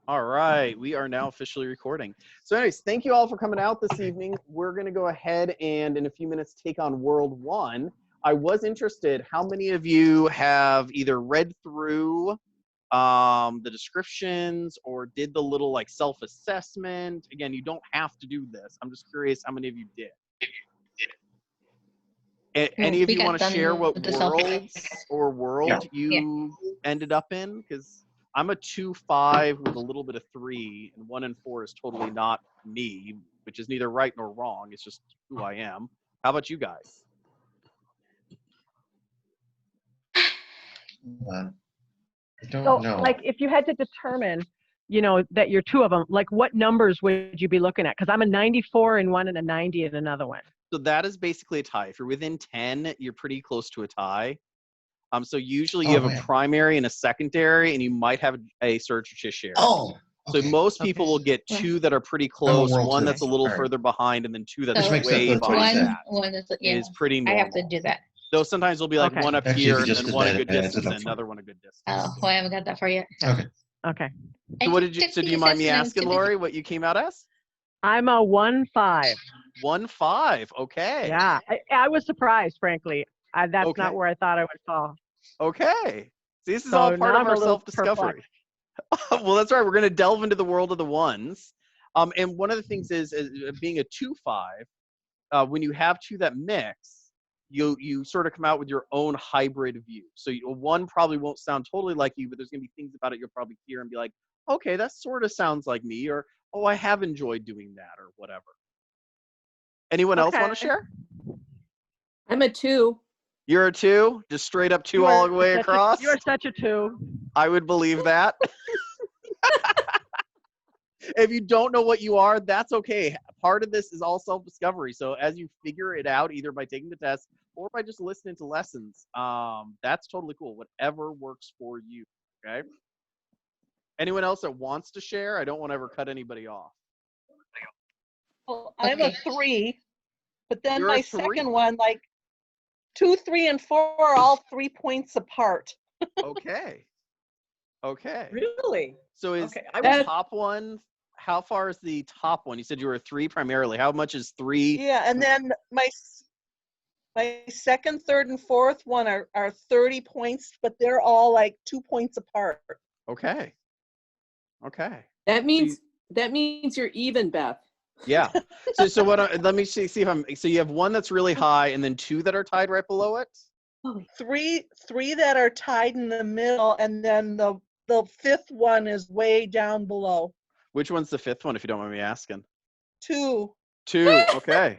All right, we are now officially recording. So anyways, thank you all for coming out this evening. We're going to go ahead and in a few minutes take on World 1. I was interested, how many of you have either read through the descriptions or did the little like self-assessment? Again, you don't have to do this. I'm just curious how many of you did. Any of you want to share what world you ended up in? Because I'm a 2-5 with a little bit of 3, and 1 and 4 is totally not me, which is neither right nor wrong. It's just who I am. How about you guys? I don't know. Like, if you had to determine, you know, that you're 2 of them, like, what numbers would you be looking at? Because I'm a 94 in one and a 90 in another one. So that is basically a tie. If you're within 10, you're pretty close to a tie. So usually you have a primary and a secondary, and you might have a Certificate. Oh, okay. So most people will get 2 that are pretty close, 1 that's a little further behind, and then 2 that's way behind that. One is pretty normal. I have to do that. Though sometimes there'll be like one up Actually, here, if you and just then did one a that, good it adds distance, it up and for another one a good distance. Oh, well, I haven't got that far yet. Okay. Okay. So what did you? So do you mind me asking, Lori, what you came out as? I'm a 1-5. 1-5. Okay. Yeah, I was surprised, frankly. That's not where I thought I would fall. Okay. See, this is all part of our self-discovery. Well, that's right. We're going to delve into the world of the ones. And one of the things is being a 2-5, when you have 2 that mix, you sort of come out with your own hybrid view. So 1 probably won't sound totally like you, but there's going to be things about it you'll probably hear and be like, okay, that sort of sounds like me, or, oh, I have enjoyed doing that, or whatever. Anyone else want to share? I'm a 2. You're a 2? Just straight up 2 all the way across? You're such a 2. I would believe that. If you don't know what you are, that's okay. Part of this is all self-discovery. So as you figure it out, either by taking the test or by just listening to lessons, that's totally cool. Whatever works for you, okay? Anyone else that wants to share? I don't want to ever cut anybody off. Well, I'm a 3, but then my second one, like 2, 3, and 4 are all 3 points apart. Okay. Okay. Really? So is the top one, how far is the top one? You said you were a 3 primarily. How much is 3? Yeah, and then my second, third, and fourth one are 30 points, but they're all like 2 points apart. Okay. Okay. That means you're even, Beth. Yeah. So what? Let me see if I'm. So you have 1 that's really high, and then 2 that are tied right below it. Three that are tied in the middle, and then the 5th one is way down below. Which one's the 5th one, if you don't mind me asking? 2. 2. Okay.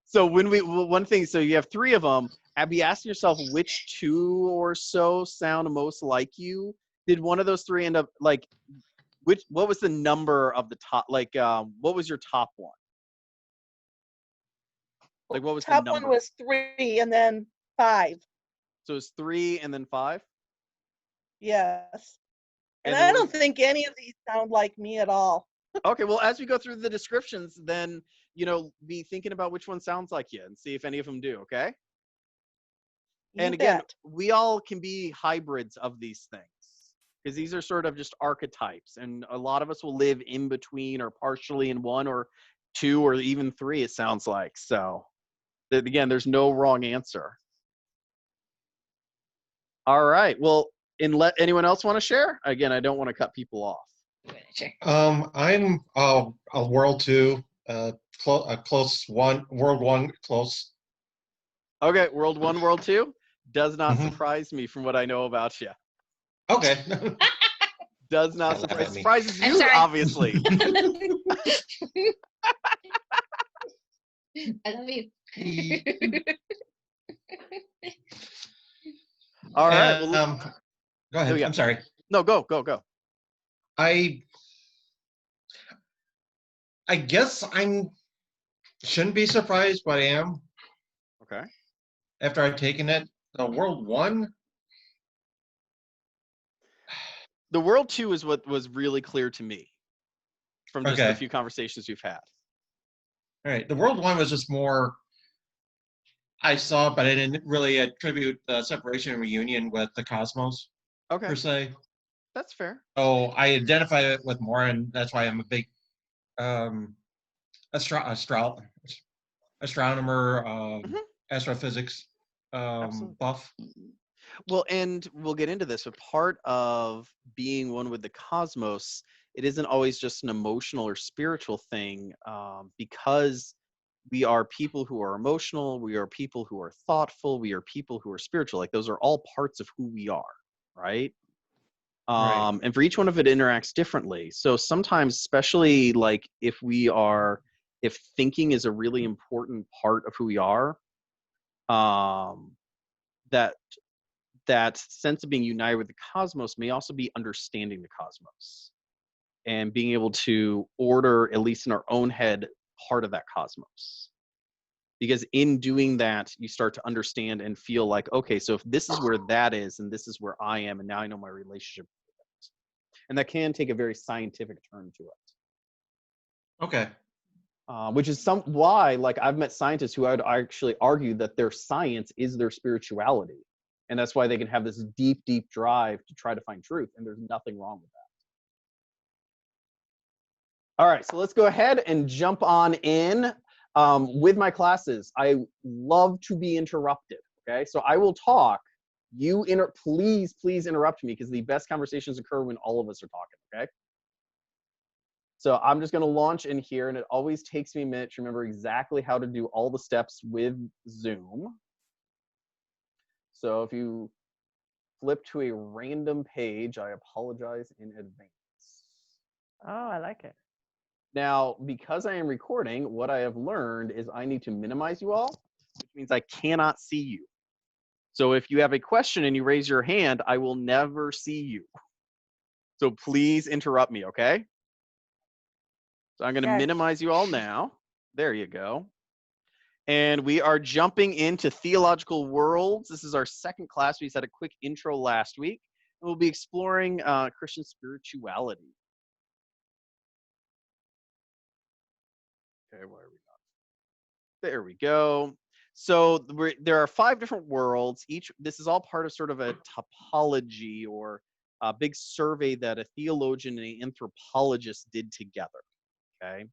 So one thing. So you have 3 of them. Have you asked yourself which 2 or so sound most like you? Did one of those 3 end up like? What was the number of the top? Like, what was your top one? Like, what was the number? Top one was 3, and then 5. So it's 3 and then 5. Yes. And I don't think any of these sound like me at all. Okay, well, as we go through the descriptions, then be thinking about which one sounds like you, and see if any of them do. Okay. And again, we all can be hybrids of these things, because these are sort of just archetypes, and a lot of us will live in between or partially in 1 or 2 or even 3, it sounds like. So again, there's no wrong answer. All right. Well, anyone else want to share? Again, I don't want to cut people off. I'm a World 2, close 1, World 1, close. Okay, World 1, World 2 does not surprise me from what I know about you. Okay. Does not surprises you, obviously. I love you. All right. Go ahead. I'm sorry. No, go. I guess shouldn't be surprised, but I am. Okay. After I've taken it, the World 1. The World 2 is what was really clear to me from just the few conversations we've had. All right. The World 1 was just more, I saw, but I didn't really attribute the separation and reunion with the cosmos, per se. That's fair. So I identify it with more, and that's why I'm a big astronomer, astrophysics buff. Well, and we'll get into this, but part of being one with the cosmos, it isn't always just an emotional or spiritual thing, because we are people who are emotional, we are people who are thoughtful, we are people who are spiritual. Like those are all parts of who we are, right? Right. And for each one of it interacts differently. So sometimes, especially like if thinking is a really important part of who we are, that sense of being united with the cosmos may also be understanding the cosmos and being able to order, at least in our own head, part of that cosmos. Because in doing that, you start to understand and feel like, okay, so if this is where that is, and this is where I am, and now I know my relationship with it. And that can take a very scientific turn to it. Okay. Which is why, like, I've met scientists who I would actually argue that their science is their spirituality. And that's why they can have this deep, deep drive to try to find truth. And there's nothing wrong with that. All right, so let's go ahead and jump on in with my classes. I love to be interrupted, okay? So I will talk. Please interrupt me, because the best conversations occur when all of us are talking, okay? So I'm just going to launch in here, and it always takes me a minute to remember exactly how to do all the steps with Zoom. So if you flip to a random page, I apologize in advance. Oh, I like it. Now, because I am recording, what I have learned is I need to minimize you all, which means I cannot see you. So if you have a question and you raise your hand, I will never see you. So please interrupt me, okay? So I'm going to minimize you all now. There you go. And we are jumping into theological worlds. This is our second class. We just had a quick intro last week. And we'll be exploring Christian spirituality. Okay, where are we going? There we go. So there are 5 different worlds. This is all part of sort of a topology, or a big survey that a theologian and an anthropologist did together. Okay.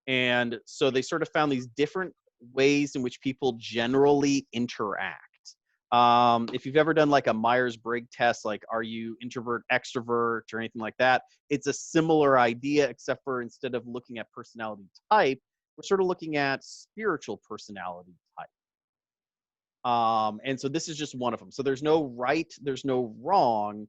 And so they sort of found these different ways in which people generally interact. If you've ever done like a Myers-Briggs test, like are you introvert, extrovert, or anything like that, it's a similar idea, except for instead of looking at personality type, we're sort of looking at spiritual personality type. And so this is just one of them. So there's no right, there's no wrong,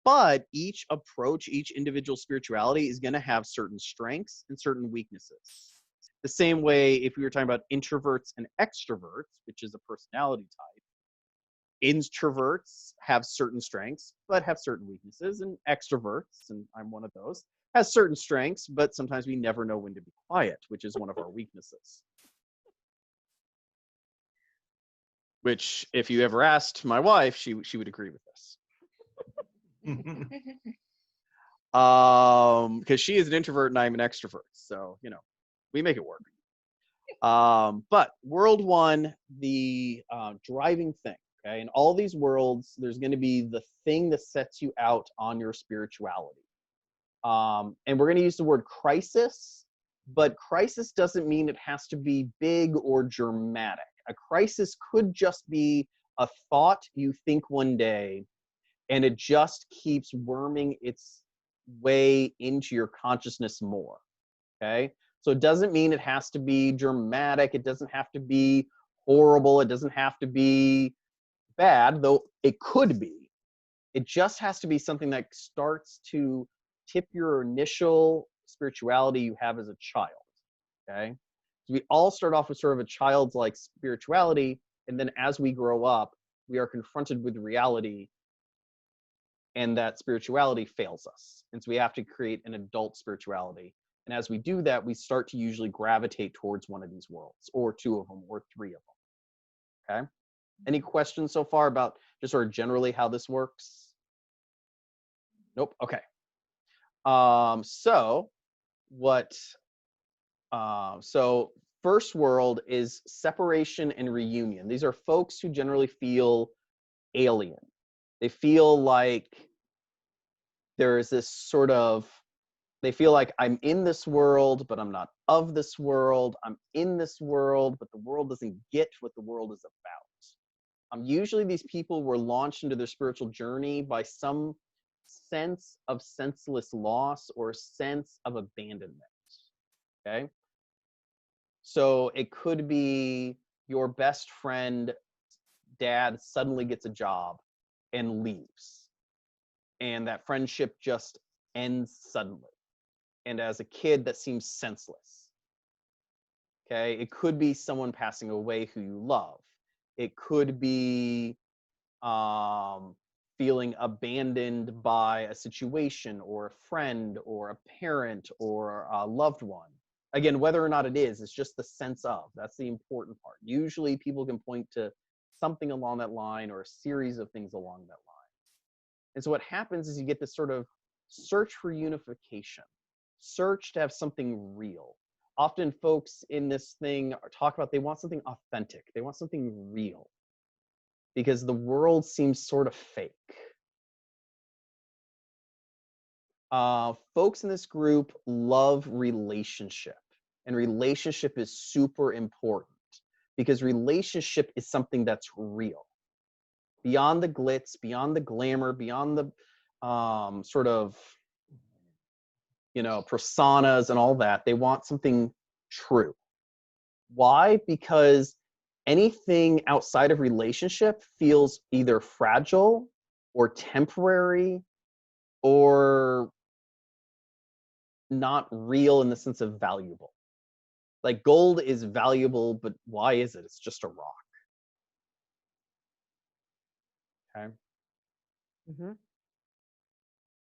but each approach, each individual spirituality is going to have certain strengths and certain weaknesses. The same way, if we were talking about introverts and extroverts, which is a personality type, introverts have certain strengths, but have certain weaknesses, and extroverts, and I'm one of those, has certain strengths, but sometimes we never know when to be quiet, which is one of our weaknesses. Which, if you ever asked my wife, she would agree with this. Because she is an introvert and I'm an extrovert, so we make it work. But world 1, the driving thing, okay? In all these worlds, there's going to be the thing that sets you out on your spirituality. And we're going to use the word crisis, but crisis doesn't mean it has to be big or dramatic. A crisis could just be a thought you think one day, and it just keeps worming its way into your consciousness more, okay? So it doesn't mean it has to be dramatic. It doesn't have to be horrible. It doesn't have to be bad, though it could be. It just has to be something that starts to tip your initial spirituality you have as a child, okay? So we all start off with sort of a childlike spirituality, and then as we grow up, we are confronted with reality, and that spirituality fails us. And so we have to create an adult spirituality. And as we do that, we start to usually gravitate towards one of these worlds, or 2 of them, or 3 of them. Okay? Any questions so far about just sort of generally how this works? Nope. Okay. So first world is separation and reunion. These are folks who generally feel alien. They feel like there is this sort of, they feel like I'm in this world, but I'm not of this world. I'm in this world, but the world doesn't get what the world is about. Usually these people were launched into their spiritual journey by some sense of senseless loss or sense of abandonment, okay? So it could be your best friend, dad suddenly gets a job and leaves, and that friendship just ends suddenly. And as a kid, that seems senseless. Okay, it could be someone passing away who you love. It could be feeling abandoned by a situation or a friend or a parent or a loved one. Again, whether or not it is, it's just the sense of. That's the important part. Usually people can point to something along that line or a series of things along that line. And so what happens is you get this sort of search for unification, search to have something real. Often folks in this thing talk about they want something authentic. They want something real because the world seems sort of fake. Folks in this group love relationship, and relationship is super important because relationship is something that's real. Beyond the glitz, beyond the glamour, beyond the sort of, personas and all that, they want something true. Why? Because anything outside of relationship feels either fragile or temporary or not real in the sense of valuable. Like gold is valuable, but why is it? It's just a rock. Okay. Mm-hmm.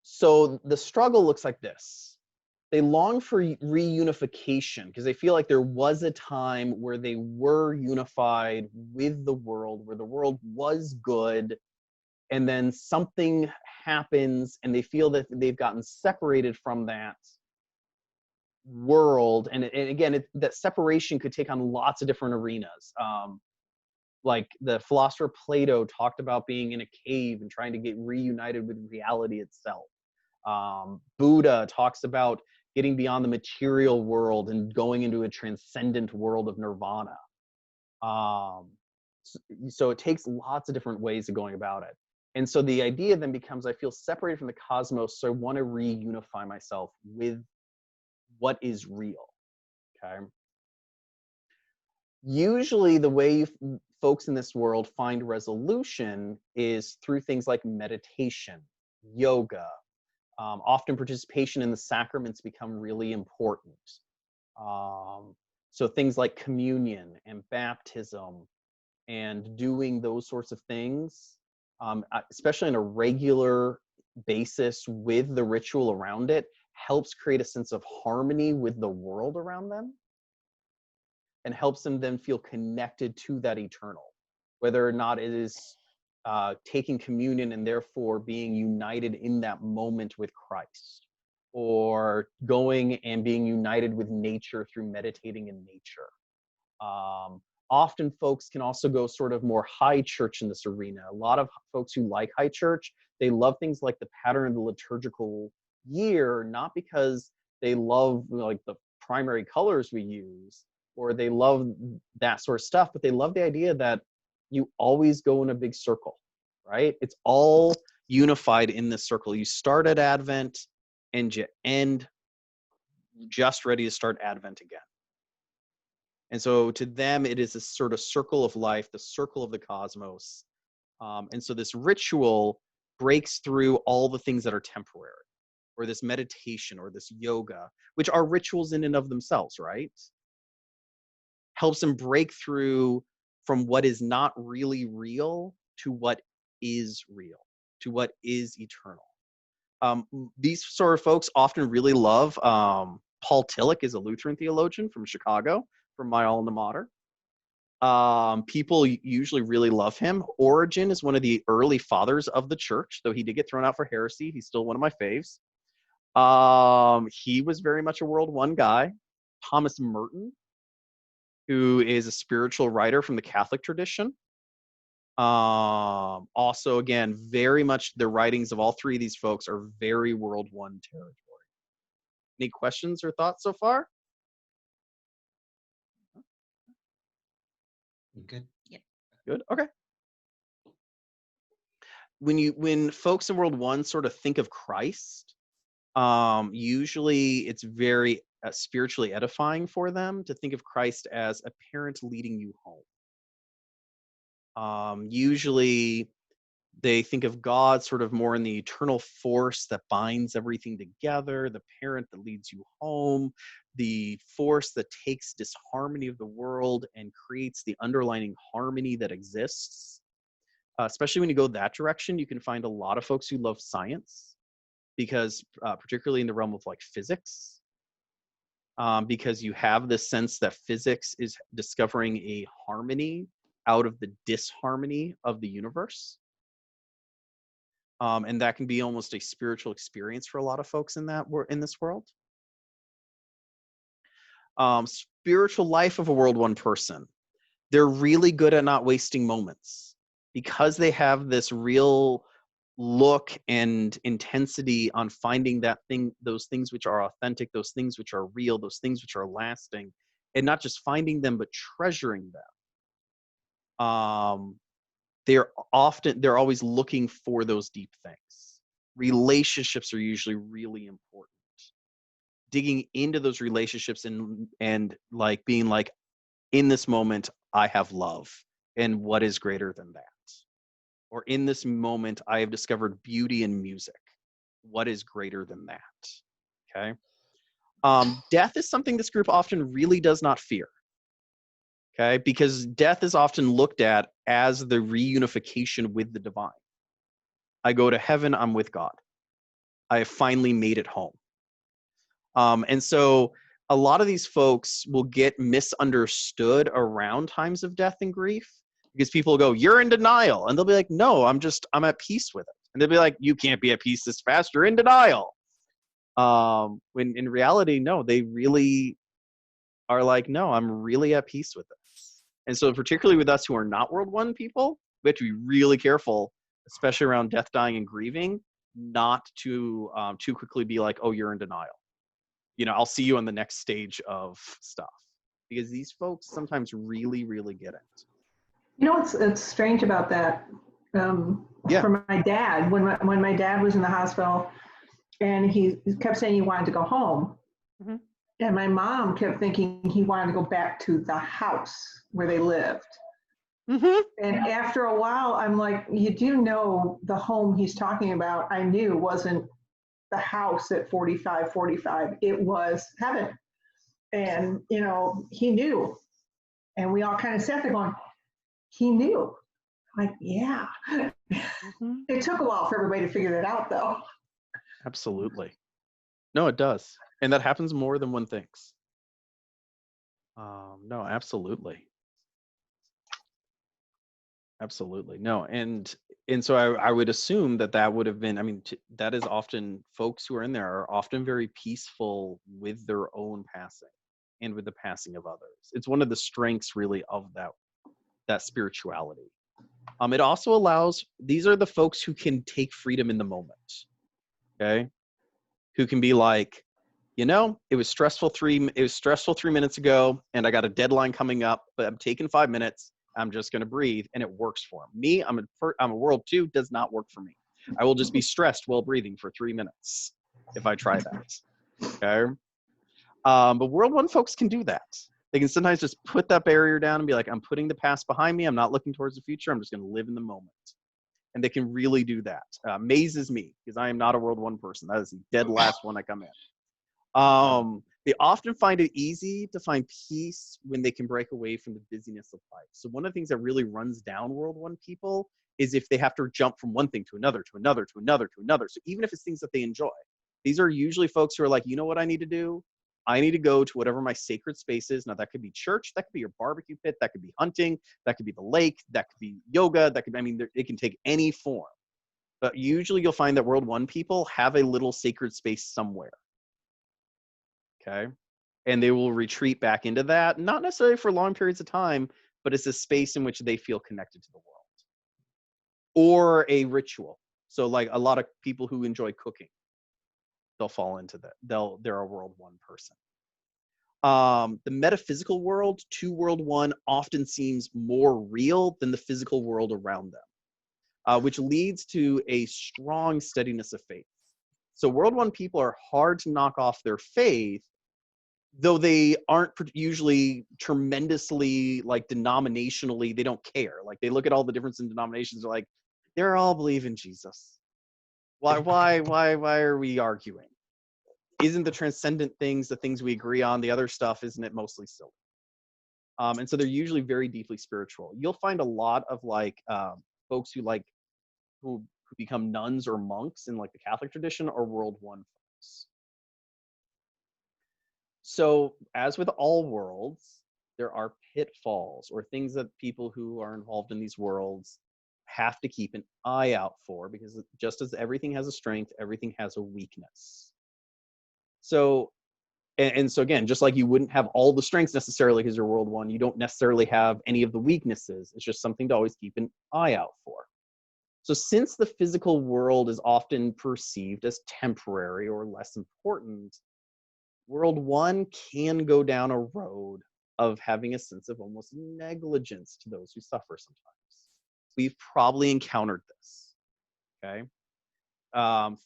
So the struggle looks like this. They long for reunification because they feel like there was a time where they were unified with the world, where the world was good, and then something happens and they feel that they've gotten separated from that world. And again, that separation could take on lots of different arenas. Like the philosopher Plato talked about being in a cave and trying to get reunited with reality itself. Buddha talks about getting beyond the material world and going into a transcendent world of nirvana. So it takes lots of different ways of going about it. And so the idea then becomes, I feel separated from the cosmos, so I want to reunify myself with what is real, okay? Usually the way folks in this world find resolution is through things like meditation, yoga. Often participation in the sacraments become really important. So things like communion and baptism and doing those sorts of things, especially on a regular basis with the ritual around it, helps create a sense of harmony with the world around them and helps them then feel connected to that eternal, whether or not it is taking communion and therefore being united in that moment with Christ, or going and being united with nature through meditating in nature. Often folks can also go sort of more high church in this arena. A lot of folks who like high church, they love things like the pattern of the liturgical year, not because they love like the primary colors we use, or they love that sort of stuff, but they love the idea that you always go in a big circle, right? It's all unified in this circle. You start at Advent and you end just ready to start Advent again. And so to them, it is a sort of circle of life, the circle of the cosmos. And so this ritual breaks through all the things that are temporary, or this meditation or this yoga, which are rituals in and of themselves, right? Helps them break through from what is not really real to what is real, to what is eternal. These sort of folks often really love, Paul Tillich is a Lutheran theologian from Chicago, from my alma mater. People usually really love him. Origen is one of the early fathers of the church, though he did get thrown out for heresy. He's still one of my faves. He was very much a World One guy. Thomas Merton, who is a spiritual writer from the Catholic tradition. Also, again, very much the writings of all three of these folks are very World One territory. Any questions or thoughts so far? Good. Good. Okay. When folks in World One sort of think of Christ, usually it's very spiritually edifying for them to think of Christ as a parent leading you home. Usually they think of God sort of more in the eternal force that binds everything together, the parent that leads you home, the force that takes disharmony of the world and creates the underlying harmony that exists. Especially when you go that direction, you can find a lot of folks who love science, because particularly in the realm of like physics, because you have this sense that physics is discovering a harmony out of the disharmony of the universe. And that can be almost a spiritual experience for a lot of folks in this world. Spiritual life of a World One person. They're really good at not wasting moments because they have this real look and intensity on finding those things which are authentic, those things which are real, those things which are lasting, and not just finding them, but treasuring them. They're always looking for those deep things. Relationships are usually really important. Digging into those relationships and like being like, in this moment, I have love, and what is greater than that? Or in this moment, I have discovered beauty in music. What is greater than that? Okay. Death is something this group often really does not fear. Okay, because death is often looked at as the reunification with the divine. I go to heaven, I'm with God. I have finally made it home. And so a lot of these folks will get misunderstood around times of death and grief, because people go, you're in denial. And they'll be like, no, I'm at peace with it. And they'll be like, you can't be at peace this fast, you're in denial. When in reality, no, they really are like, no, I'm really at peace with this. And so particularly with us who are not World One people, we have to be really careful, especially around death, dying, and grieving, not to too quickly be like, oh, you're in denial. I'll see you on the next stage of stuff. Because these folks sometimes really, really get it. It's strange about that. For my dad, when my dad was in the hospital, and he kept saying he wanted to go home. Mm-hmm. And my mom kept thinking he wanted to go back to the house where they lived. Mm-hmm. And after a while, I'm like, you do know the home he's talking about, I knew wasn't the house at 45. It was heaven. And, he knew. And we all kind of sat there going, he knew. Like, yeah. Mm-hmm. It took a while for everybody to figure that out, though. Absolutely. No, it does. And that happens more than one thinks. No, absolutely. Absolutely. No. And so I would assume that would have been, that is often, folks who are in there are often very peaceful with their own passing and with the passing of others. It's one of the strengths really of that spirituality. It also allows, these are the folks who can take freedom in the moment. Okay. Who can be like, it was stressful 3 minutes ago, and I got a deadline coming up, but I'm taking 5 minutes. I'm just going to breathe, and it works for them. Me, I'm a World 2, does not work for me. I will just be stressed while breathing for 3 minutes if I try that. Okay. But World 1 folks can do that. They can sometimes just put that barrier down and be like, I'm putting the past behind me. I'm not looking towards the future. I'm just going to live in the moment. And they can really do that. Amazes me, because I am not a World 1 person. That is the dead last one I come in. They often find it easy to find peace when they can break away from the busyness of life. So one of the things that really runs down World 1 people is if they have to jump from one thing to another, to another, to another, to another. So even if it's things that they enjoy, these are usually folks who are like, you know what I need to do? I need to go to whatever my sacred space is. Now that could be church, that could be your barbecue pit, that could be hunting, that could be the lake, that could be yoga, that could, it can take any form. But usually you'll find that World 1 people have a little sacred space somewhere. Okay. And they will retreat back into that, not necessarily for long periods of time, but it's a space in which they feel connected to the world. or a ritual. So like a lot of people who enjoy cooking, they'll fall into that. They're a world one person. The metaphysical world to world one often seems more real than the physical world around them, which leads to a strong steadiness of faith. So world one people are hard to knock off their faith, though they aren't usually tremendously like denominationally, they don't care. Like they look at all the difference in denominations, they're like, they're all believe in Jesus. Why are we arguing? Isn't the transcendent things the things we agree on? The other stuff, isn't it mostly silly? And so they're usually very deeply spiritual. You'll find a lot of like folks who become nuns or monks in like the Catholic tradition are world one folks. So as with all worlds, there are pitfalls or things that people who are involved in these worlds have to keep an eye out for, because just as everything has a strength, everything has a weakness. So, and so again, just like you wouldn't have all the strengths necessarily because you're world one, you don't necessarily have any of the weaknesses. It's just something to always keep an eye out for. So since the physical world is often perceived as temporary or less important, world one can go down a road of having a sense of almost negligence to those who suffer sometimes. We've probably encountered this, okay?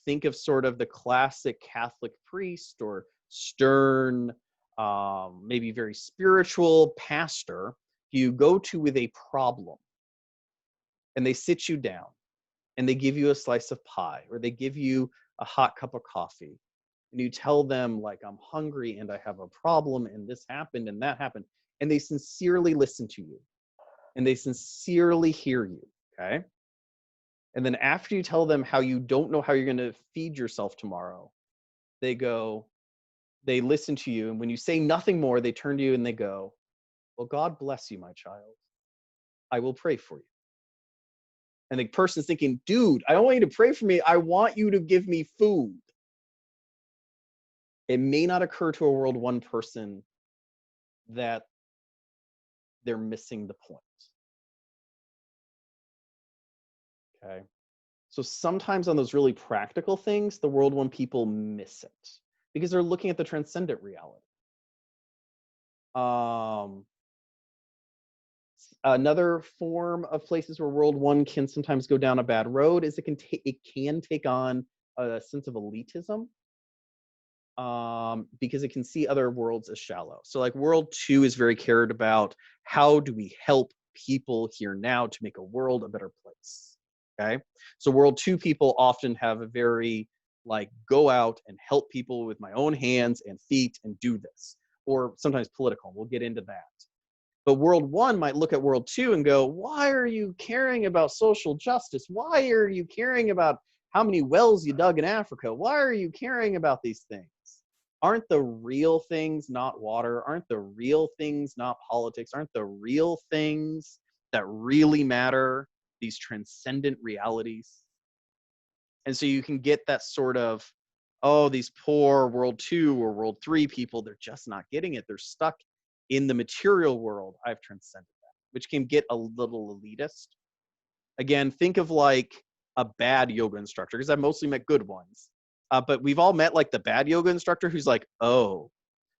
Think of sort of the classic Catholic priest or stern, maybe very spiritual pastor you go to with a problem, and they sit you down and they give you a slice of pie, or they give you a hot cup of coffee, and you tell them like, I'm hungry and I have a problem and this happened and that happened, and they sincerely listen to you and they sincerely hear you, okay? And then after you tell them how you don't know how you're going to feed yourself tomorrow, they listen to you, and when you say nothing more, they turn to you and they go, well, God bless you, my child. I will pray for you. And the person's thinking, dude, I don't want you to pray for me. I want you to give me food. It may not occur to a world one person that they're missing the point. Okay. So sometimes on those really practical things, the world one people miss it because they're looking at the transcendent reality. Another form of places where world one can sometimes go down a bad road is it can take on a sense of elitism, because it can see other worlds as shallow. So like world two is very cared about, how do we help people here now to make a world a better place? Okay, so world two people often have a very like, go out and help people with my own hands and feet and do this, or sometimes political. We'll get into that. But world one might look at world two and go, why are you caring about social justice? Why are you caring about how many wells you dug in Africa? Why are you caring about these things? Aren't the real things not water? Aren't the real things not politics? Aren't the real things that really matter these transcendent realities? And so you can get that sort of, oh, these poor world two or world three people, they're just not getting it. They're stuck in the material world. I've transcended that, which can get a little elitist. Again, think of like a bad yoga instructor, because I've mostly met good ones. But we've all met like the bad yoga instructor who's like, oh,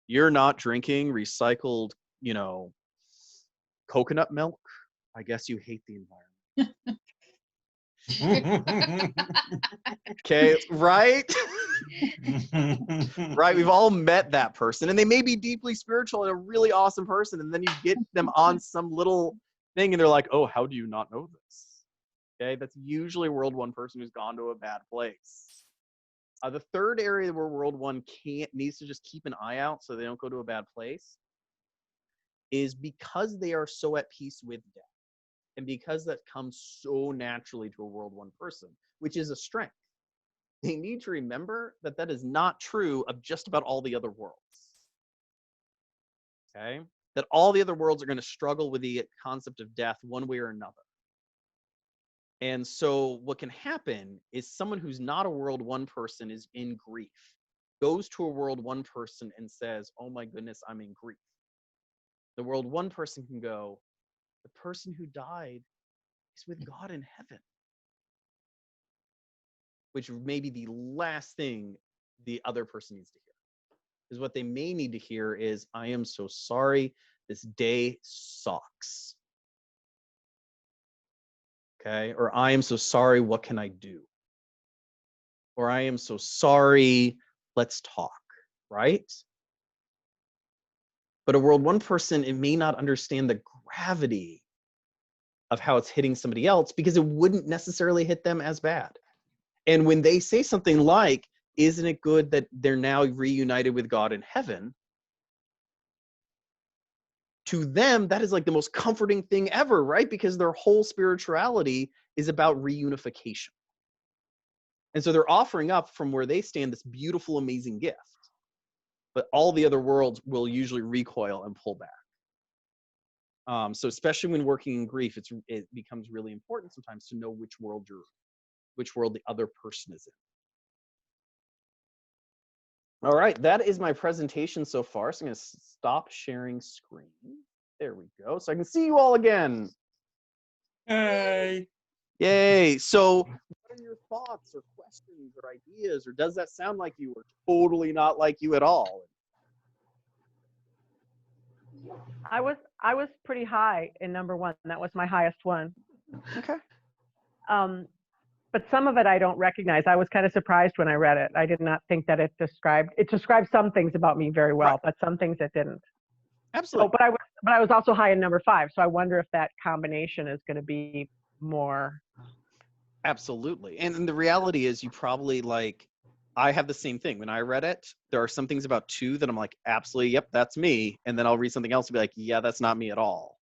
you're not drinking recycled, coconut milk? I guess you hate the environment. Okay, right? Right, we've all met that person, and they may be deeply spiritual and a really awesome person, and then you get them on some little thing and they're like, oh, how do you not know this? Okay, that's usually a world one person who's gone to a bad place. The third area where world one needs to just keep an eye out so they don't go to a bad place is because they are so at peace with death, and because that comes so naturally to a world one person, which is a strength. They need to remember that that is not true of just about all the other worlds. Okay? That all the other worlds are going to struggle with the concept of death one way or another. And so what can happen is someone who's not a world one person is in grief, goes to a world one person and says, oh my goodness, I'm in grief. The world one person can go, the person who died is with God in heaven. which may be the last thing the other person needs to hear. Is what they may need to hear is, I am so sorry, this day sucks. Okay? Or I am so sorry, what can I do? Or I am so sorry, let's talk, right? But a World 1 person, it may not understand the gravity of how it's hitting somebody else because it wouldn't necessarily hit them as bad. And when they say something like, isn't it good that they're now reunited with God in heaven? To them, that is like the most comforting thing ever, right? Because their whole spirituality is about reunification. And so they're offering up from where they stand this beautiful, amazing gift. But all the other worlds will usually recoil and pull back. So especially when working in grief, it becomes really important sometimes to know which world the other person is in. All right, that is my presentation so far. So I'm going to stop sharing screen. There we go. So I can see you all again. Hey. Yay. So what are your thoughts or questions or ideas? Or does that sound like you, or totally not like you at all? I was pretty high in number 1. That was my highest one. Okay. But some of it I don't recognize. I was kind of surprised when I read it. I did not think that it described some things about me very well, right, but some things it didn't. Absolutely. So, but I was also high in number 5. So I wonder if that combination is going to be more. Absolutely. And the reality is you probably I have the same thing. When I read it, there are some things about 2 that I'm like, absolutely, yep, that's me. And then I'll read something else and be like, yeah, that's not me at all.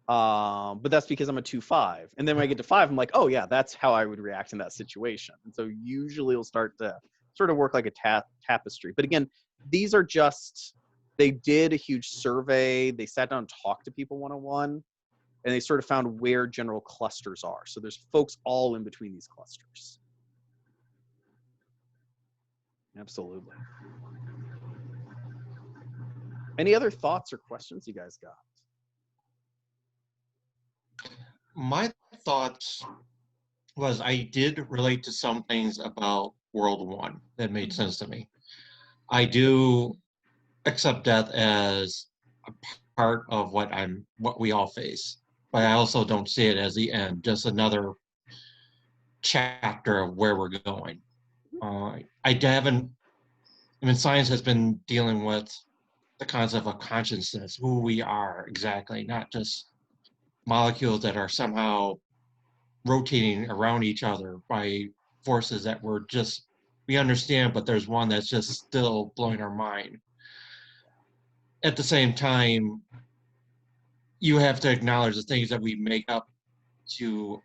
But that's because I'm a 2-5. And then when I get to 5, I'm like, oh yeah, that's how I would react in that situation. And so usually it'll start to sort of work like a tapestry. But again, these are just, they did a huge survey. They sat down and talked to people one-on-one, and they sort of found where general clusters are. So there's folks all in between these clusters. Absolutely. Any other thoughts or questions you guys got? My thoughts was I did relate to some things about World 1 that made sense to me. I do accept death as a part of what we all face, but I also don't see it as the end, just another chapter of where we're going. Science has been dealing with the concept of consciousness, who we are exactly, not just molecules that are somehow rotating around each other by forces that we understand, but there's one that's just still blowing our mind. At the same time, you have to acknowledge the things that we make up to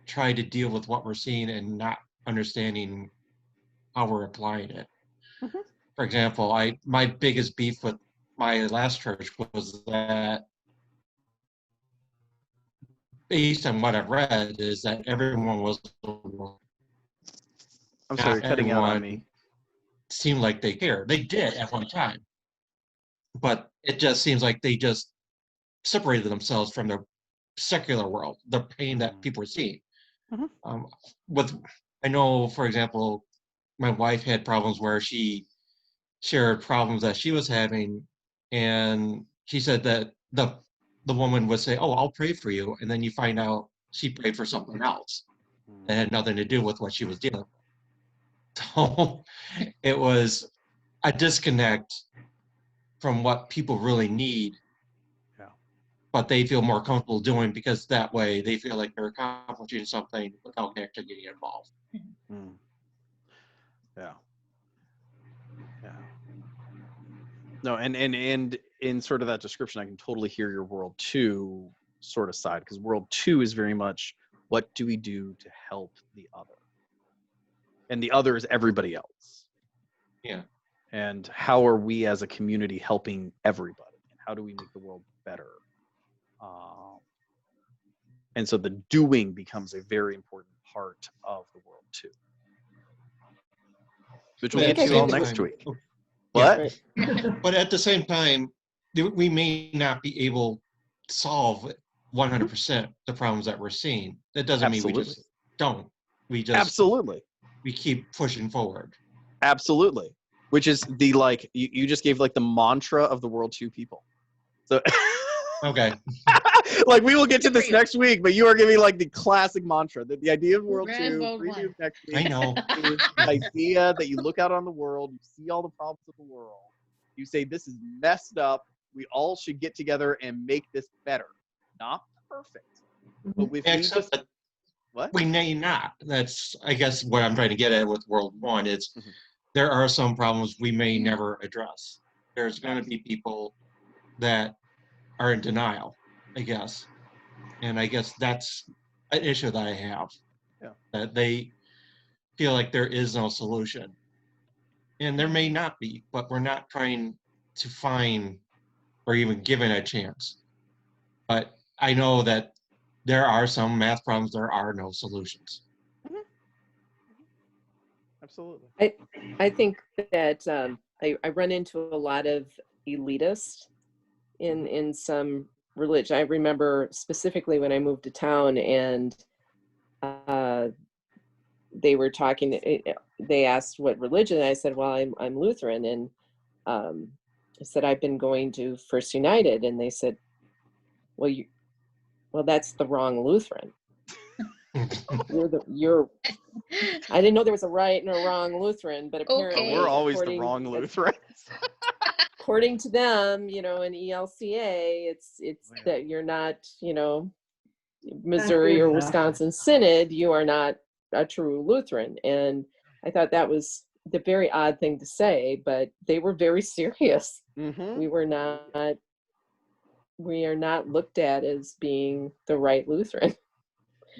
try to deal with what we're seeing and not understanding how we're applying it. Mm-hmm. For example, my biggest beef with my last church was that, based on what I've read, is that everyone was. I'm sorry, you're cutting out on me. Seemed like they cared. They did at one time, but it just seems like they just separated themselves from the secular world, the pain that people were seeing. Mm-hmm. I know, for example, my wife had problems where she shared problems that she was having, and she said that the woman would say, "Oh, I'll pray for you," and then you find out she prayed for something else that had nothing to do with what she was dealing with. So it was a disconnect from what people really need, but they feel more comfortable doing because that way they feel like they're accomplishing something without actually getting involved. Mm. Yeah. No, and in sort of that description, I can totally hear your World 2 sort of side, because World 2 is very much, what do we do to help the other? And the other is everybody else. Yeah. And how are we as a community helping everybody? And how do we make the world better? And so the doing becomes a very important part of the World 2. Which we'll get to all next week. What? Yeah. But at the same time, we may not be able to solve 100% the problems that we're seeing. That doesn't mean we just don't. We just Absolutely. we keep pushing forward. Absolutely. Which is the like you just gave like the mantra of the World 2 people. So Okay. like we will get to this next week, but you are giving like the classic mantra that the idea of World Grand 2 Vote preview one. of next I week know. is the idea that you look out on the world, you see all the problems of the world, you say this is messed up. We all should get together and make this better. Not perfect, but if we Except just that what? we may not. That's, I guess, what I'm trying to get at with World 1 is Mhm. there are some problems we may never address. There's going to be people that are in denial, I guess. And I guess that's an issue that I have. Yeah. That they feel like there is no solution. And there may not be, but we're not trying to find or even given a chance. But I know that there are some math problems, there are no solutions. Absolutely. I think that I run into a lot of elitists in some religion. I remember specifically when I moved to town and they were talking. They asked what religion. I said, "Well, I'm Lutheran," and I said I've been going to First United, and they said, "Well, that's the wrong Lutheran. You're." I didn't know there was a right and a wrong Lutheran, but apparently Okay. We're always the wrong Lutherans. according to them, in ELCA, it's Yeah. that you're not, Missouri or Wisconsin Synod, you are not a true Lutheran. And I thought that was the very odd thing to say, but they were very serious. Mm-hmm. We are not looked at as being the right Lutheran.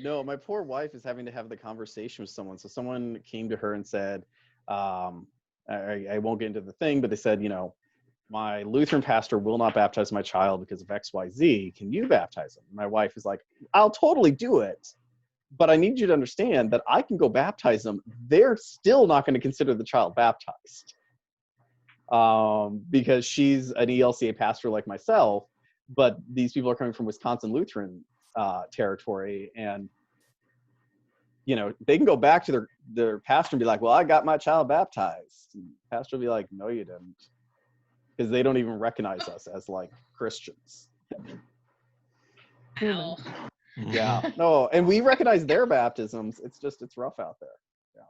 No, my poor wife is having to have the conversation with someone. So someone came to her and said, I won't get into the thing, but they said, my Lutheran pastor will not baptize my child because of XYZ. Can you baptize him? My wife is like, I'll totally do it. But I need you to understand that I can go baptize them. They're still not going to consider the child baptized. Because she's an ELCA pastor like myself, but these people are coming from Wisconsin Lutheran territory, and they can go back to their pastor and be like, well, I got my child baptized. And the pastor will be like, no, you didn't, because they don't even recognize us as like Christians. Ow. Yeah. No, and we recognize their baptisms. It's rough out there. Yeah.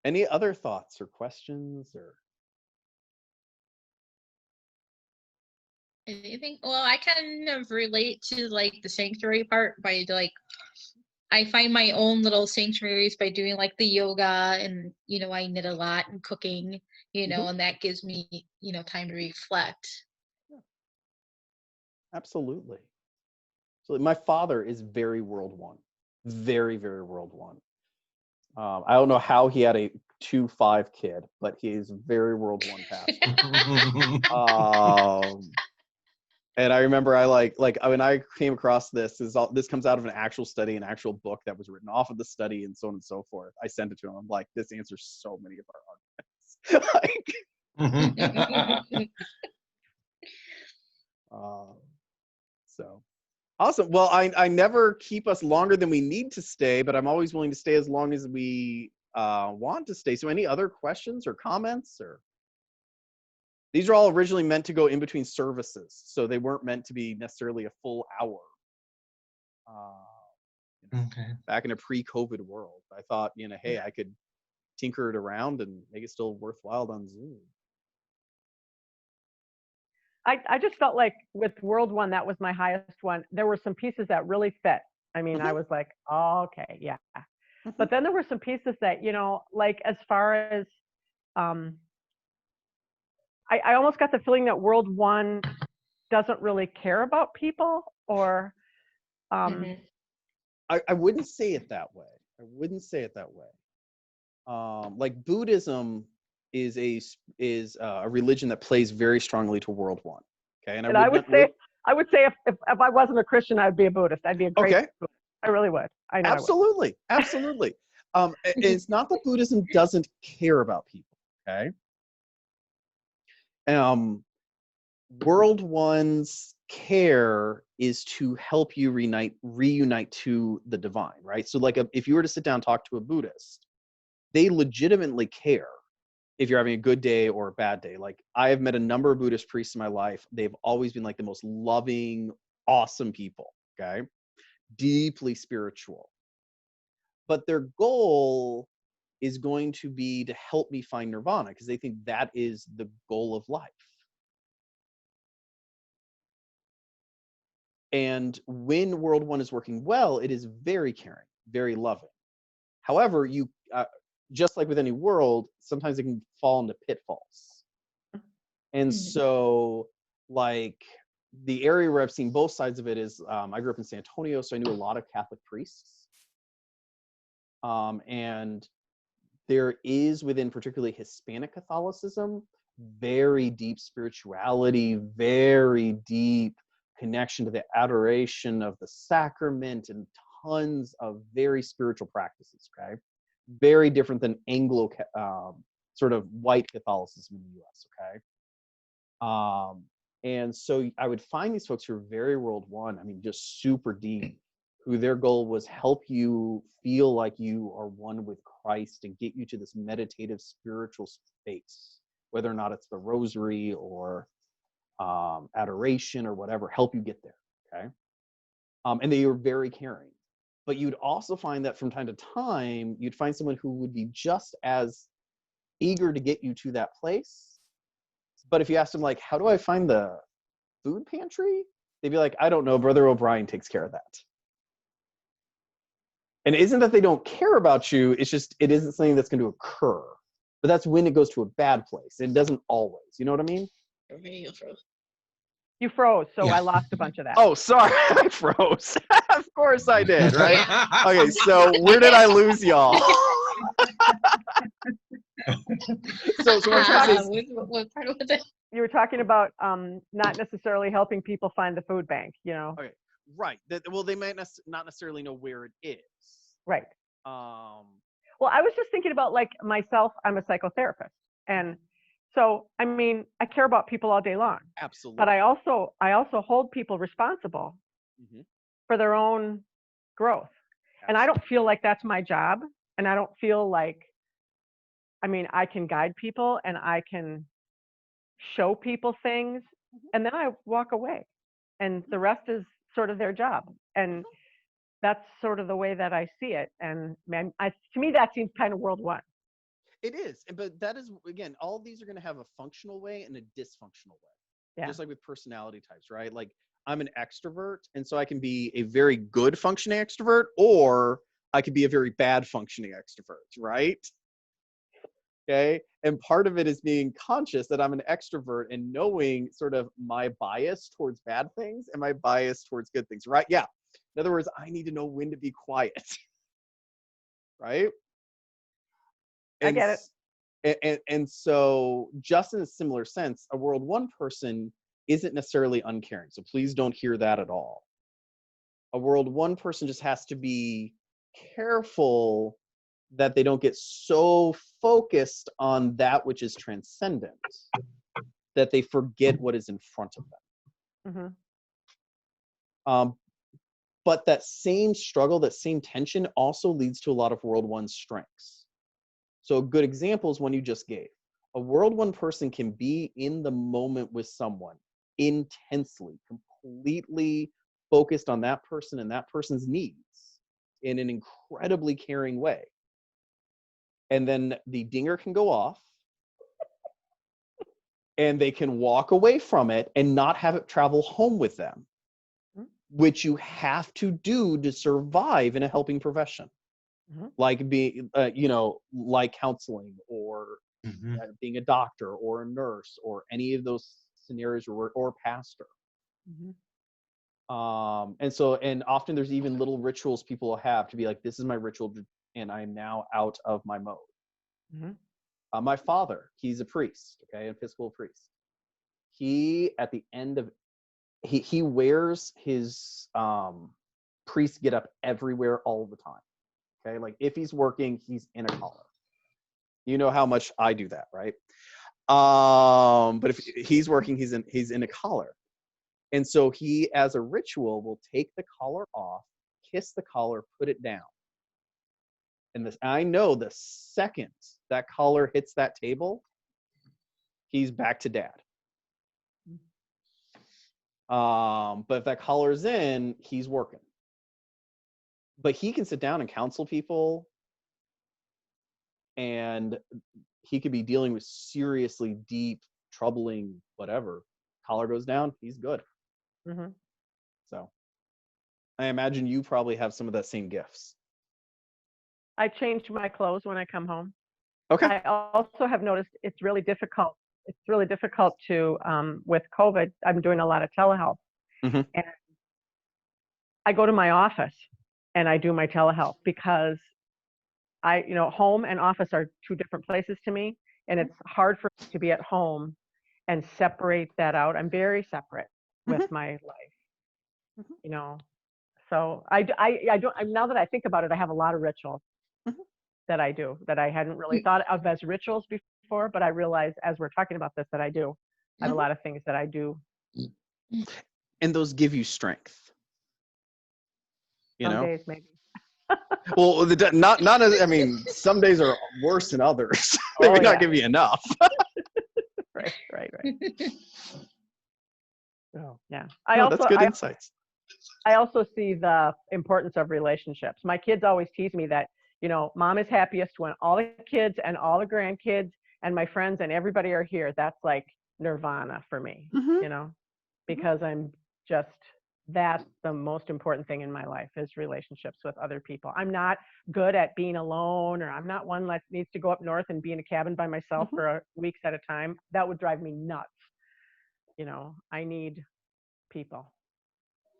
Any other thoughts or questions or? Anything? Well, I kind of relate to like the sanctuary part by like, I find my own little sanctuaries by doing like the yoga and, I knit a lot and cooking, and that gives me, time to reflect. Yeah. Absolutely. So my father is very World 1, very, very World 1. I don't know how he had a 2-5 kid, but he is very World 1 pastor. And I remember I when I came across this comes out of an actual study, an actual book that was written off of the study, and so on and so forth. I sent it to him. I'm like, this answers so many of our arguments. So awesome. Well, I never keep us longer than we need to stay, but I'm always willing to stay as long as we want to stay. So any other questions or comments? Or these are all originally meant to go in between services, so they weren't meant to be necessarily a full hour. Okay. Back in a pre-COVID world, I thought, hey, I could tinker it around and make it still worthwhile on Zoom. I just felt like with World 1, that was my highest one. There were some pieces that really fit. I mean, I was like, oh, okay, yeah. But then there were some pieces that, like as far as, I almost got the feeling that World 1 doesn't really care about people, or. I wouldn't say it that way. Like Buddhism is a religion that plays very strongly to World 1. Okay, and I would say if I wasn't a Christian, I'd be a Buddhist. I'd be a great Buddhist. I really would. I know. Absolutely. It's not that Buddhism doesn't care about people. Okay. World 1's care is to help you reunite to the divine, right? So like if you were to sit down and talk to a Buddhist, they legitimately care if you're having a good day or a bad day. Like I have met a number of Buddhist priests in my life. They've always been like the most loving, awesome people, okay? Deeply spiritual. But their goal is going to be to help me find nirvana because they think that is the goal of life. And when World One is working well, it is very caring, very loving. However, you just like with any world, sometimes it can fall into pitfalls. And so, like, the area where I've seen both sides of it is I grew up in San Antonio, so I knew a lot of Catholic priests. And there is, within particularly Hispanic Catholicism, very deep spirituality, very deep connection to the adoration of the sacrament, and tons of very spiritual practices, okay? Very different than Anglo, sort of white Catholicism in the US, okay? And so I would find these folks who are very World One, I mean, just super deep, who their goal was help you feel like you are one with Christ and get you to this meditative spiritual space, whether or not it's the rosary or adoration or whatever, help you get there, okay? And they were very caring. But you'd also find that from time to time, you'd find someone who would be just as eager to get you to that place. But if you asked them, like, how do I find the food pantry? They'd be like, I don't know, Brother O'Brien takes care of that. And it isn't that they don't care about you, it's just, it isn't something that's going to occur. But that's when it goes to a bad place. It doesn't always, you know what I mean? You froze, so I lost a bunch of that. Oh, sorry, I froze. Of course I did, right? Okay, so where did I lose y'all? so what part was it? You were talking about not necessarily helping people find the food bank, you know? Okay, right. Well, they might not necessarily know where it is. Right. Well, I was just thinking about, like, myself, I'm a psychotherapist. And so, I mean, I care about people all day long. Absolutely. But I also hold people responsible for their own growth. Absolutely. And I don't feel like that's my job. And I don't feel like, I mean, I can guide people and I can show people things, and then I walk away. And the rest is sort of their job. And that's sort of the way that I see it. And man, to me, that seems kind of World One. It is, but that is, again, all of these are going to have a functional way and a dysfunctional way. Yeah. Just like with personality types, right? Like I'm an extrovert, and so I can be a very good functioning extrovert, or I could be a very bad functioning extrovert, right? Okay. And part of it is being conscious that I'm an extrovert and knowing sort of my bias towards bad things and my bias towards good things, right? Yeah. In other words, I need to know when to be quiet, right? I get it. And so just in a similar sense, a World One person isn't necessarily uncaring. So please don't hear that at all. A World One person just has to be careful that they don't get so focused on that which is transcendent that they forget what is in front of them. But that same struggle, that same tension also leads to a lot of World One strengths. So a good example is one you just gave. A World One person can be in the moment with someone intensely, completely focused on that person and that person's needs in an incredibly caring way. And then the dinger can go off and they can walk away from it and not have it travel home with them, which you have to do to survive in a helping profession. Like being, like counseling or being a doctor or a nurse or any of those scenarios or pastor. And often there's even little rituals people have to be like, this is my ritual and I'm now out of my mode. My father, he's a priest, okay, an Episcopal priest. He, at the end of, he wears his priest get up everywhere all the time. Okay, like if he's working, he's in a collar. You know how much I do that, right? But if he's working, he's in a collar. And so he, as a ritual, will take the collar off, kiss the collar, put it down. And this, I know the second that collar hits that table, he's back to dad. But if that collar's in, he's working. But he can sit down and counsel people, and he could be dealing with seriously deep, troubling whatever. Collar goes down, he's good. Mm-hmm. So I imagine you probably have some of that same gifts. I change my clothes when I come home. Okay. I also have noticed it's really difficult. It's really difficult to, with COVID, I'm doing a lot of telehealth. Mm-hmm. And I go to my office and I do my telehealth because home and office are two different places to me. And it's hard for me to be at home and separate that out. I'm very separate with my life, So I don't, now that I think about it, I have a lot of rituals that I do that I hadn't really thought of as rituals before, but I realize as we're talking about this that I do. I have a lot of things that I do. And those give you strength. Some days maybe. Well, not as, I mean, some days are worse than others. They may not give you enough. Right. Oh. Yeah. That's good insights. I also see the importance of relationships. My kids always tease me that, mom is happiest when all the kids and all the grandkids and my friends and everybody are here. That's like nirvana for me, because I'm just, that's the most important thing in my life is relationships with other people. I'm not good at being alone, or I'm not one that needs to go up north and be in a cabin by myself for weeks at a time. That would drive me nuts. I need people.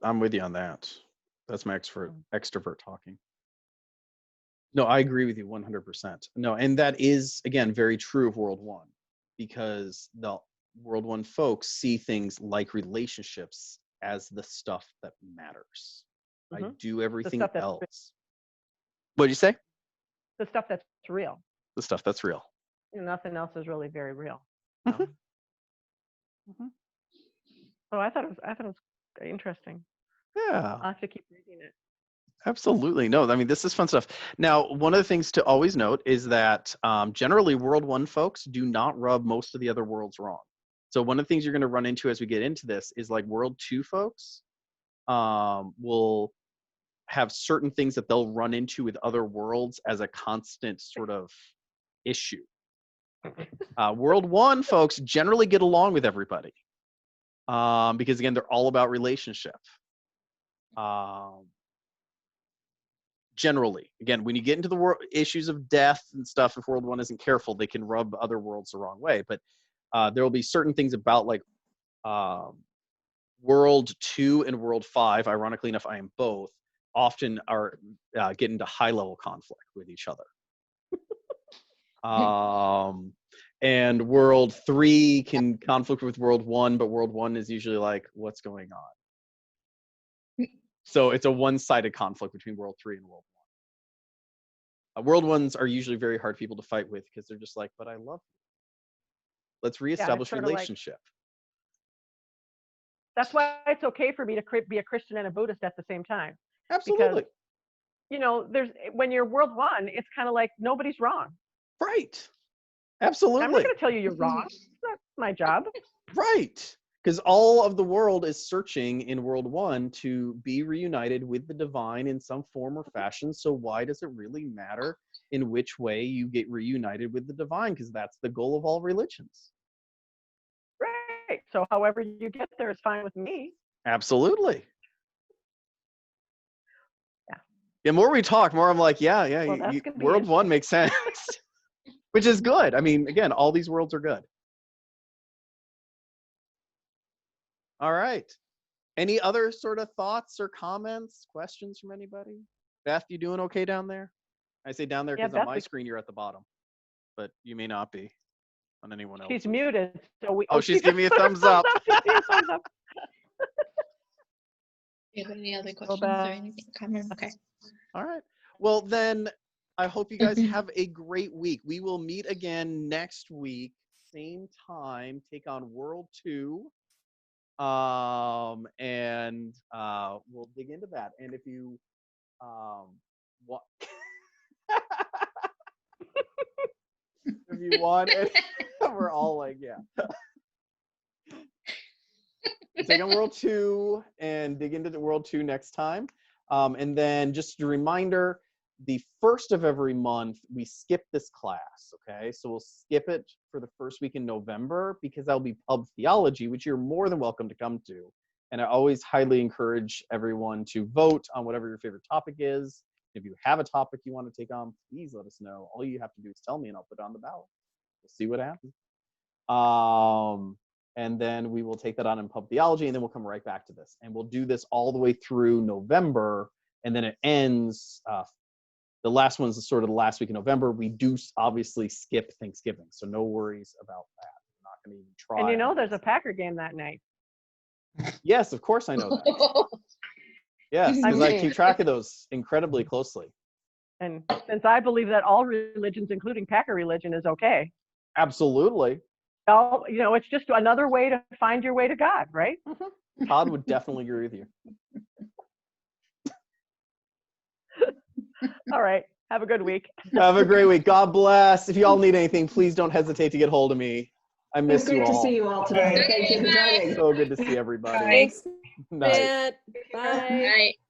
I'm with you on that. That's my extrovert talking. No, I agree with you 100%. No, and that is, again, very true of World One, because the World One folks see things like relationships as the stuff that matters. I do everything else. What'd you say? The stuff that's real. The stuff that's real. Nothing else is really very real. So I thought it was interesting. Yeah. I'll have to keep reading it. Absolutely. No, I mean, this is fun stuff. Now, one of the things to always note is that generally World One folks do not rub most of the other worlds wrong. So one of the things you're going to run into as we get into this is like World Two folks will have certain things that they'll run into with other worlds as a constant sort of issue. World One folks generally get along with everybody because, again, they're all about relationship. Generally, again, when you get into the issues of death and stuff, if World One isn't careful, they can rub other worlds the wrong way. But there will be certain things about like World 2 and World 5, ironically enough, I am both, often are get into high-level conflict with each other. And World 3 can conflict with World 1, but World 1 is usually like, what's going on? So it's a one-sided conflict between World 3 and World 1. World 1s are usually very hard people to fight with because they're just like, but I love you. Let's reestablish relationship. That's why it's okay for me to be a Christian and a Buddhist at the same time. Absolutely. Because, when you're World 1, it's kind of like nobody's wrong. Right. Absolutely. I'm not going to tell you you're wrong. That's my job. Right. Because all of the world is searching in World 1 to be reunited with the divine in some form or fashion. So why does it really matter in which way you get reunited with the divine? Because that's the goal of all religions. Right. So however you get there is fine with me. Absolutely. Yeah. The more we talk, more I'm like, World 1 makes sense. Which is good. I mean, again, all these worlds are good. All right. Any other sort of thoughts or comments, questions from anybody? Beth, you doing okay down there? I say down there because on my screen you're at the bottom, but you may not be on anyone else. She's muted. So she's giving me a thumbs up. Do you have any other questions or anything? Comments? Okay. All right. Well, then I hope you guys have a great week. We will meet again next week, same time, take on World 2. And we'll dig into that. And if you want, if you want, we're all like, yeah. Take on World 2 and dig into the World 2 next time. And then just a reminder, the first of every month, we skip this class, okay? So we'll skip it for the first week in November because that'll be Pub Theology, which you're more than welcome to come to. And I always highly encourage everyone to vote on whatever your favorite topic is. If you have a topic you want to take on, please let us know. All you have to do is tell me and I'll put it on the ballot. We'll see what happens. And then we will take that on in Pub Theology, and then we'll come right back to this. And we'll do this all the way through November, and then it ends. The last one's sort of the last week in November. We do obviously skip Thanksgiving, so no worries about that. I'm not going to even try. And you know there's a Packer game that night. Yes, of course I know that. Yes, because I keep track of those incredibly closely. And since I believe that all religions, including Packer religion, is okay. Absolutely. Well, you know, it's just another way to find your way to God, right? Todd would definitely agree with you. All right. Have a good week. Have a great week. God bless. If you all need anything, please don't hesitate to get hold of me. I miss you all. It's great to see you all today. Thank you for joining. So good to see everybody. Thanks, Night. Matt. Bye. Bye.